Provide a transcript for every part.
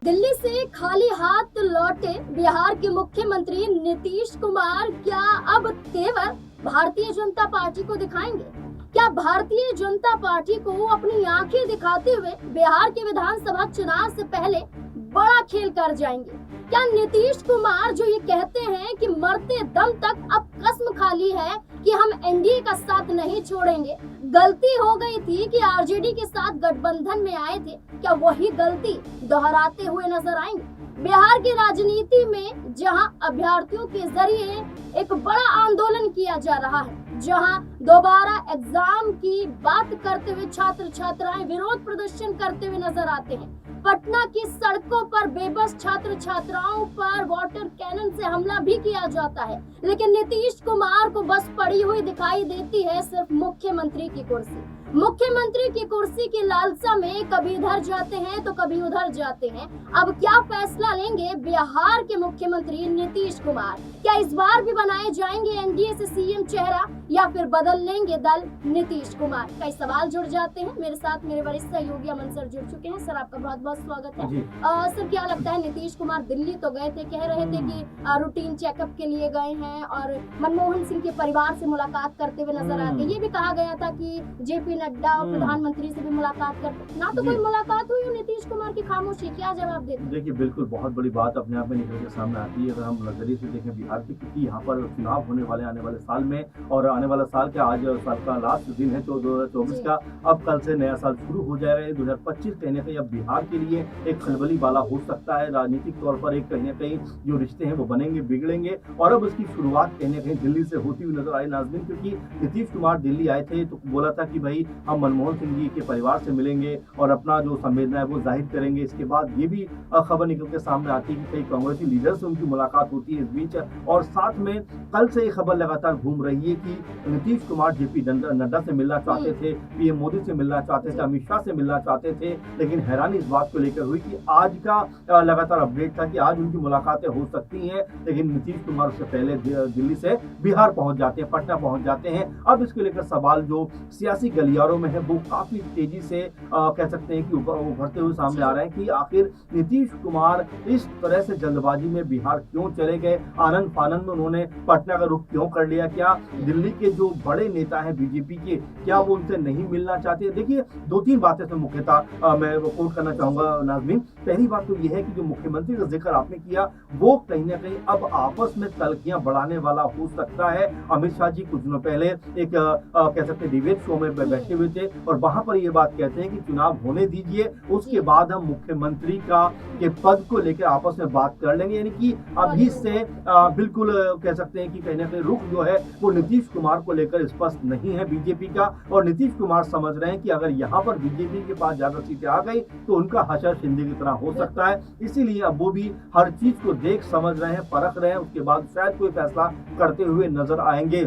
दिल्ली से खाली हाथ लौटे बिहार के मुख्यमंत्री नीतीश कुमार क्या अब तेवर भारतीय जनता पार्टी को दिखाएंगे? क्या भारतीय जनता पार्टी को अपनी आंखें दिखाते हुए बिहार के विधानसभा चुनाव से पहले बड़ा खेल कर जाएंगे? क्या नीतीश कुमार जो ये कहते हैं कि मरते दम तक अब कसम खा ली है कि हम एनडीए का साथ नहीं छोड़ेंगे, गलती हो गई थी कि आरजेडी के साथ गठबंधन में आए थे, क्या वही गलती दोहराते हुए नजर आएंगे? बिहार की राजनीति में जहां अभ्यर्थियों के जरिए एक बड़ा आंदोलन किया जा रहा है, जहां दोबारा एग्जाम की बात करते हुए छात्र छात्राएं विरोध प्रदर्शन करते हुए नजर आते हैं, पटना की सड़कों पर बेबस छात्र छात्राओं पर वाटर कैनन से हमला भी किया जाता है, लेकिन नीतीश कुमार को बस पड़ी हुई दिखाई देती है सिर्फ मुख्यमंत्री की कुर्सी। मुख्यमंत्री की कुर्सी की लालसा में कभी इधर जाते हैं तो कभी उधर जाते हैं। अब क्या फैसला लेंगे बिहार के मुख्यमंत्री नीतीश कुमार? क्या इस बार भी बनाए जाएंगे एनडीए से सीएम चेहरा या फिर बदल लेंगे दल नीतीश कुमार? कई सवाल जुड़ जाते हैं। मेरे साथ मेरे वरिष्ठ सहयोगी अमन सर जुड़ चुके हैं। सर, आपका बहुत बहुत स्वागत है। सर, क्या लगता है, नीतीश कुमार दिल्ली तो गए थे, कह रहे थे कि रूटीन चेकअप के लिए गए हैं और मनमोहन सिंह के परिवार से मुलाकात करते हुए नजर आते हैं। ये भी कहा गया था कि जेपी नड्डा और प्रधानमंत्री से भी मुलाकात करते, ना तो कोई मुलाकात हुई। नीतीश कुमार की खामोशी, क्या जवाब देते? देखिए, बिल्कुल बहुत बड़ी बात अपने आप में निकल के सामने आती है। अगर हम नजरिए से देखें बिहार की, क्योंकि यहाँ पर चुनाव होने वाले आने वाले साल में, और आने वाला साल क्या, आज साल का लास्ट दिन है 2024 का। अब कल से नया साल शुरू हो जाएगा। 2025 कहीं ना कहीं अब बिहार के लिए एक खलबली वाला हो सकता है। राजनीतिक तौर पर एक कहीं ना कहीं जो रिश्ते हैं वो बनेंगे, बिगड़ेंगे, और अब उसकी शुरुआत कहीं ना कहीं दिल्ली से होती हुई नजर आई नाज़रीन। क्योंकि नीतीश कुमार दिल्ली आए थे तो बोला था कि भाई हम मनमोहन सिंह जी के परिवार से मिलेंगे और अपना जो संवेदना है वो जाहिर करेंगे। इसके बाद ये भी खबर निकल के सामने आती है कि कई कांग्रेसी लीडर से उनकी मुलाकात होती है इस बीच। और साथ में कल से ये खबर लगातार घूम रही है कि नीतीश कुमार जेपी नड्डा से मिलना चाहते थे, पीएम मोदी से मिलना चाहते थे, अमित शाह से मिलना चाहते थे। लेकिन हैरानी इस बात को लेकर हुई कि आज का लगातार अपडेट था कि आज उनकी मुलाकातें हो सकती हैं, लेकिन नीतीश कुमार उससे पहले दिल्ली से बिहार पहुंच जाते हैं, पटना पहुंच जाते हैं। अब इसको लेकर सवाल जो सियासी गलियारों में है वो काफी तेजी से कह सकते हैं कि उभरते हुए सामने आ रहे हैं कि आखिर नीतीश कुमार इस तरह से जल्दबाजी में बिहार क्यों चले गए, आनन फानन में उन्होंने पटना का रुख क्यों कर लिया? क्या दिल्ली के जो बड़े नेता हैं बीजेपी के, क्या वो उनसे नहीं मिलना चाहते? देखिए, दो तीन बातें से मुख्यतः मैं कोट करना चाहूंगा नाज़रीन। पहली बात तो यह है कि जो मुख्यमंत्री का जिक्र आपने किया वो कहीं ना कहीं अब आपस में तलखियां बढ़ाने वाला हो सकता है। अमित शाह जी कुछ दिनों पहले एक कह सकते हैं डिबेट शो में बैठे हुए थे और वहां पर ये बात कहते हैं कि चुनाव होने दीजिए, उसके बाद हम मुख्यमंत्री के पद को लेकर आपस में बात कर लेंगे। यानी कि अभी से बिल्कुल कह सकते हैं कि कहीं ना कहीं रुख जो है वो नीतीश कुमार को लेकर स्पष्ट नहीं है बीजेपी का। और नीतीश कुमार समझ रहे हैं कि अगर यहाँ पर बीजेपी के पास ज्यादा सीटें आ गई तो उनका हशर शिंदे की तरह हो सकता है। इसीलिए अब वो भी हर चीज को देख समझ रहे हैं, परख रहे हैं, उसके बाद शायद कोई फैसला करते हुए नजर आएंगे।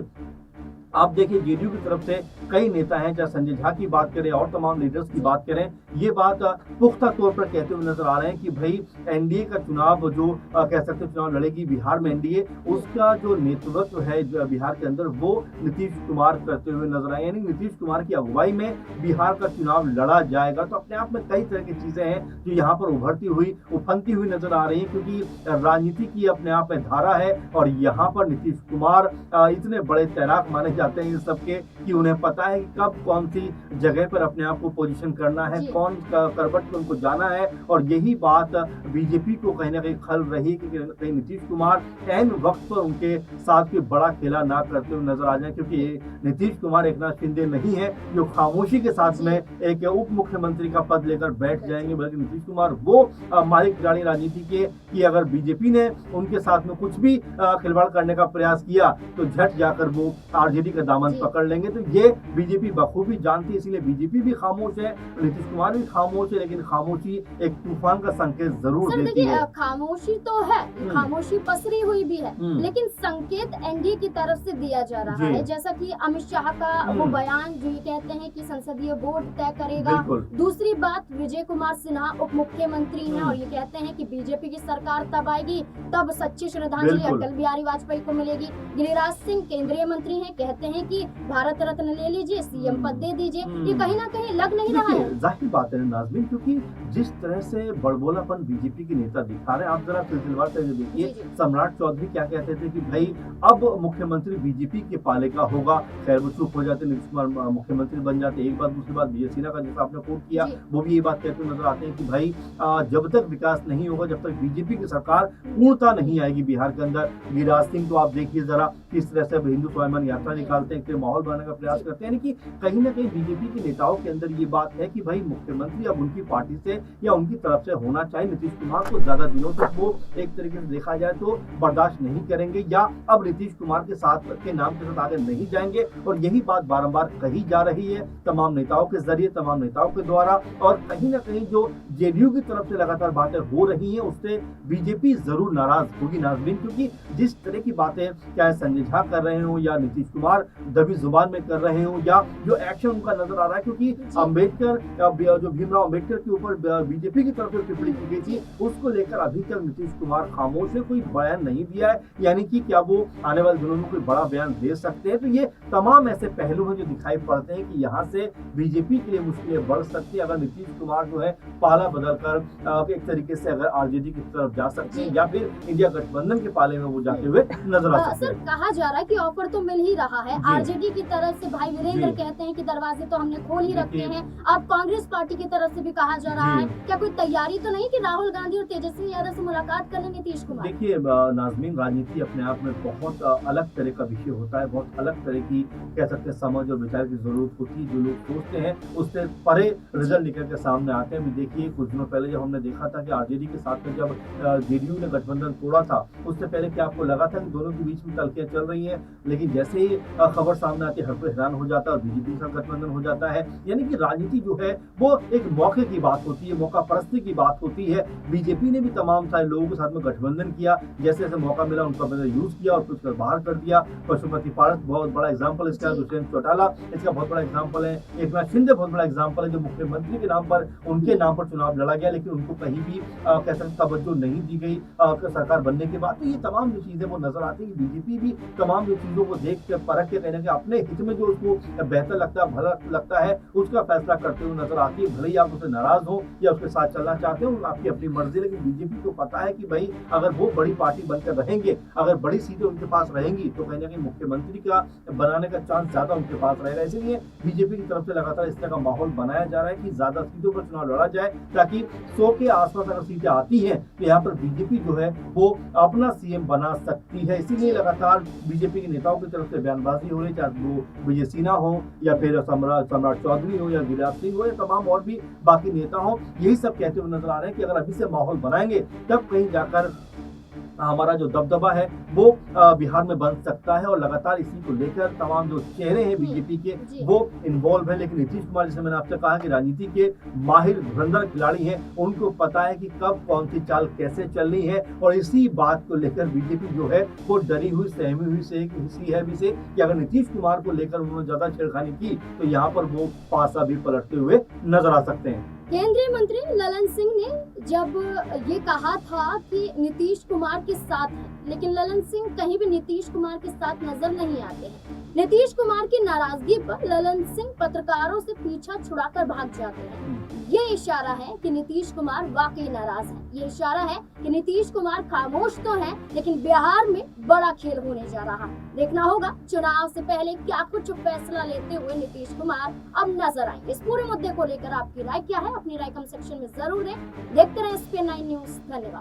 आप देखिए, जेडीयू की तरफ से कई नेता हैं, चाहे संजय झा की बात करें और तमाम लीडर्स की बात करें, ये बात पुख्ता तौर पर कहते हुए नजर आ रहे हैं कि भाई एनडीए का चुनाव जो कह सकते हैं चुनाव लड़ेगी बिहार में एनडीए, उसका जो नेतृत्व है बिहार के अंदर वो नीतीश कुमार करते हुए नजर आए। यानी नीतीश कुमार की अगुवाई में बिहार का चुनाव लड़ा जाएगा। तो अपने आप में कई तरह की चीजें हैं जो यहाँ पर उभरती हुई उफनती हुई नजर आ रही है, क्योंकि राजनीति की अपने आप में धारा है और यहाँ पर नीतीश कुमार इतने बड़े तैराक माने जाते हैं इन सबके कि उन्हें पता है कि कब कौन सी जगह पर अपने आप को पोजीशन करना है, कौन करवट पे उनको जाना है। और यही बात बीजेपी को कहीं ना कहीं खल रही कि कहीं नीतीश कुमार ऐन वक्त पर उनके साथ कोई बड़ा खेला ना करते हुए नजर आ जाए। क्योंकि नीतीश कुमार एकनाथ शिंदे नहीं है जो खामोशी के साथ में एक उप मुख्यमंत्री का पद लेकर बैठ जाएंगे, बल्कि नीतीश कुमार वो मालिक खिलाड़ी राजनीति के कि अगर बीजेपी ने उनके साथ में कुछ भी खिलवाड़ करने का प्रयास किया तो झट जाकर वो आरजेडी का दामन पकड़ लेंगे। तो ये बीजेपी बखूबी जानती है, इसीलिए बीजेपी भी खामोश है, नीतीश कुमार भी खामोश है, लेकिन खामोशी एक तूफान का संकेत जरूर देती है। खामोशी तो है, खामोशी पसरी हुई भी है, लेकिन संकेत एनडीए की तरफ से दिया जा रहा है। जैसा कि अमित शाह का वो बयान जो ये कहते हैं कि संसदीय बोर्ड तय करेगा। दूसरी बात, विजय कुमार सिन्हा उप मुख्यमंत्री हैं और ये कहते हैं कि बीजेपी की सरकार तब आएगी तब सच्ची श्रद्धांजलि अटल बिहारी वाजपेयी को मिलेगी। गिरिराज सिंह केंद्रीय मंत्री हैं, कहते कहते हैं कि भारत रत्न ले लीजिए, सीएम पद दे दीजिए, ये हम्म। कहीं ना कहीं लग नहीं रहा है। देखिए जाहिर बात है नाज़मीन, क्योंकि जिस तरह से बड़बोलापन बीजेपी के नेता दिखा रहे हैं, आप जरा सिलसिलेवार तरीके से देखिए। जी जी सम्राट चौधरी क्या कहते थे कि भाई अब मुख्यमंत्री बीजेपी के पाले का होगा। खैर वो चुप हो जाते, नीतीश कुमार मुख्यमंत्री बन जाते। एक बात, दूसरी बात, विजय सिन्हा का जैसा आपने कोट किया, जी वो भी ये बात कहते हुए नजर आते हैं कि भाई जब तक विकास नहीं होगा, जब तक बीजेपी की सरकार पूर्णता नहीं आएगी बिहार के अंदर। गिरिराज सिंह तो आप देखिए जरा किस तरह से अब हिंदू स्वाभिमान यात्रा निकालते हैं, एक माहौल बनाने का प्रयास करते हैं। यानी कि कहीं ना कहीं बीजेपी के नेताओं के अंदर ये बात है कि भाई मुख्यमंत्री अब उनकी पार्टी से या उनकी तरफ से होना चाहिए। नीतीश कुमार को ज्यादा दिनों तक वो एक तरीके से देखा जाए तो बर्दाश्त नहीं करेंगे, या अब नीतीश कुमार के साथ के नाम के साथ आगे नहीं जाएंगे। और यही बात बारंबार कही जा रही है तमाम नेताओं के जरिए, तमाम नेताओं के द्वारा। और कहीं ना कहीं जो जेडीयू की तरफ से लगातार बातें हो रही हैं, उससे बीजेपी जरूर नाराज होगी नाज़मीन, क्योंकि जिस तरह की बातें चाहे संजय झा कर रहे हो या नीतीश कुमार दबी जुबान में कर रहे हो, या जो एक्शन उनका नजर आ रहा है, क्योंकि अम्बेडकर जो भीमराव अम्बेडकर के ऊपर बीजेपी की तरफ से टिप्पणी की गई थी, उसको लेकर अभी तक नीतीश कुमार खामोश है, कोई बयान नहीं दिया है। यानी कि क्या वो आने वाले दिनों में कोई बड़ा बयान दे सकते हैं? तो ये तमाम ऐसे पहलू हैं जो दिखाई पड़ते हैं कि यहाँ से बीजेपी के लिए मुश्किलें बढ़ सकती है अगर नीतीश कुमार जो है पाला बदलकर एक तरीके से अगर आरजेडी की तरफ जा सकते हैं, या फिर इंडिया गठबंधन के पाले में वो जाते हुए नजर आ सकते सर हैं। कहा जा रहा है कि ऑफर तो मिल ही रहा है जी। आरजेडी की तरफ से। भाई वीरेंद्र जी। कहते हैं कि दरवाजे तो हमने खोल ही रखे देखिए। हैं। अब कांग्रेस पार्टी की तरफ से भी कहा जा रहा जी। है, क्या कोई तैयारी तो नहीं कि राहुल गांधी और तेजस्वी यादव से मुलाकात करने नीतीश कुमार? देखिए नाज़मीन, राजनीति अपने आप में बहुत अलग तरह का विषय होता है, बहुत अलग तरह की कह सकते हैं समझ और विचार की जरूरत होती है। जो लोग सोचते हैं उससे परे रिजल्ट निकल के सामने आते हैं। अभी देखिए कुछ दिनों पहले जब हमने देखा था कि आरजेडी के साथ में जब जेडीयू ने गठबंधन तोड़ा था, उससे पहले क्या आपको लगा था कि दोनों के बीच में तलखियां चल रही हैं? लेकिन जैसे ही खबर सामने आती है, हर कोई हैरान हो जाता है और बीजेपी के साथ गठबंधन हो जाता है। यानी कि राजनीति जो है वो एक मौके की बात होती है, मौका परस्ती की बात होती है। बीजेपी ने भी तमाम सारे लोगों के साथ में गठबंधन किया, जैसे जैसे मौका मिला उनका यूज किया और कुछ बाहर कर दिया। पशुपति पारस बहुत बड़ा एग्जाम्पल इसका, दुष्यंत चौटाला इसका बहुत बड़ा एग्जाम्पल है, एकनाथ शिंदे बहुत बड़ा एग्जाम्पल है, जो मुख्यमंत्री के नाम पर उनके नाम पर चुनाव लड़ा गया, लेकिन उनको कहीं भी कह सकते तवज्जो नहीं दी गई सरकार बनने के बाद। तो ये तमाम जो चीजें वो नजर आती है कि बीजेपी भी तमाम जो चीजों को देख के परख के कहने के अपने हित में जो उसको बेहतर लगता है, भला लगता है, उसका फैसला करते हुए नजर आती है। भले ही आप उससे नाराज हो या उसके साथ चलना चाहते हो, आपकी अपनी मर्जी, लेकिन बीजेपी को पता है कि भाई अगर वो बड़ी पार्टी बनकर रहेंगे, अगर बड़ी सीटें उनके पास रहेंगी, तो कहीं ना कहीं मुख्यमंत्री का बनाने का चांस ज्यादा उनके पास रहेगा। इसीलिए बीजेपी की तरफ से लगातार इस तरह का माहौल बनाया जा रहा है कि ज्यादा सीटों पर चुनाव लड़ा जाए, ताकि 100 के आसपास अगर सीटें आती हैं तो यहाँ पर बीजेपी जो है वो अपना सीएम बना सकती है। इसीलिए लगातार बीजेपी के नेताओं की तरफ से बयानबाजी हो रही है, चाहे वो विजय सिन्हा हो या फिर सम्राट चौधरी हो या गिरिराज सिंह हो या तमाम और भी बाकी नेता हो, यही सब कहते हुए नजर आ रहे हैं कि अगर अभी से माहौल बनाएंगे तब कहीं जाकर हमारा जो दबदबा है वो बिहार में बन सकता है। और लगातार इसी को लेकर तमाम जो चेहरे हैं बीजेपी के वो इन्वॉल्व है। लेकिन नीतीश कुमार, जैसे मैंने आपसे कहा कि राजनीति के माहिर धुरंधर खिलाड़ी हैं, उनको पता है कि कब कौन सी चाल कैसे चलनी है। और इसी बात को लेकर बीजेपी जो है वो डरी हुई, सहमी हुई से है भी से कि अगर नीतीश कुमार को लेकर उन्होंने ज्यादा छेड़खानी की तो यहाँ पर वो पासा भी पलटते हुए नजर आ सकते हैं। केंद्रीय मंत्री ललन सिंह ने जब ये कहा था कि नीतीश कुमार के साथ है, लेकिन ललन सिंह कहीं भी नीतीश कुमार के साथ नजर नहीं आते हैं। नीतीश कुमार की नाराजगी पर ललन सिंह पत्रकारों से पीछा छुड़ाकर भाग जाते हैं। ये इशारा है कि नीतीश कुमार वाकई नाराज है। ये इशारा है कि नीतीश कुमार खामोश तो हैं, लेकिन बिहार में बड़ा खेल होने जा रहा है। देखना होगा चुनाव से पहले क्या कुछ फैसला लेते हुए नीतीश कुमार अब नजर आएंगे। इस पूरे मुद्दे को लेकर आपकी राय क्या है? अपनी राय कमेंट सेक्शन में जरूर दें। देखते रहे SPN9 न्यूज। धन्यवाद।